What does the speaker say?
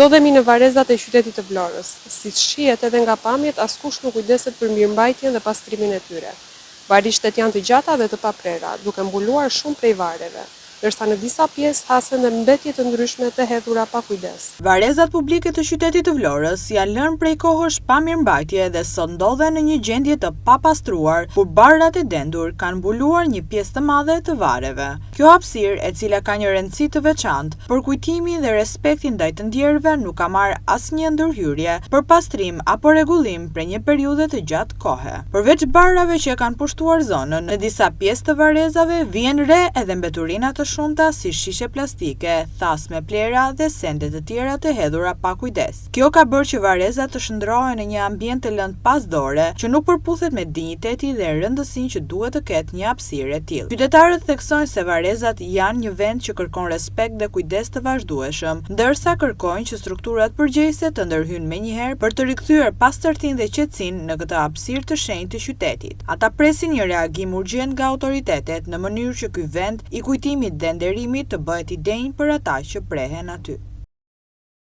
Ndodhemi në varezat e qytetit të Vlorës. Siç shihet edhe nga pamjet, askush nuk kujdeset për mirëmbajtjen dhe pastrimin e tyre. Varishtet janë të gjata dhe të paprera, duke mbuluar shumë prej vareve, ndërsa në disa pjesë hasen dhe mbetje të ndryshme të hedhura pa kujdes. Varezat publike të qytetit të Vlorës janë lënë prej kohësh pa mirëmbajtje dhe sot ndodhen në një gjendje të papastruar, kur barrat e dendur kanë mbuluar një pjesë të madhe të vareve. Kjo hapësirë, e cila ka një rëndësi të veçantë për kujtimin dhe respektin ndaj të ndjerëve, nuk ka marrë asnjë ndërhyrje për pastrim apo rregullim për një periudhë të gjatë kohe. Përveç barrave që kanë pushtuar zonën, në disa pjesë të varezave vjen re edhe mbeturina të shumta si shishe plastike, thasme plera dhe sende të tjera të hedhura pa kujdes. Kjo ka bërë që varezat të shndrohen në një ambient të lënë pasdore, që nuk përputhet me dinjiteti dhe rëndësinë që duhet të ketë një hapësirë e tillë. Qytetarët theksojnë se varezat janë një vend që kërkon respekt dhe kujdes të vazhdueshëm, ndërsa kërkojnë që strukturat përgjegjëse të ndërhyjnë menjëherë për të rikthyer pastërtinë dhe qetësinë në këtë hapësirë të shenjtë të qytetit. Ata presin një reagim urgjent nga autoritetet në mënyrë që ky vend i kujtimit dhe nderimit të bëhet i denjë për ata që prehen aty.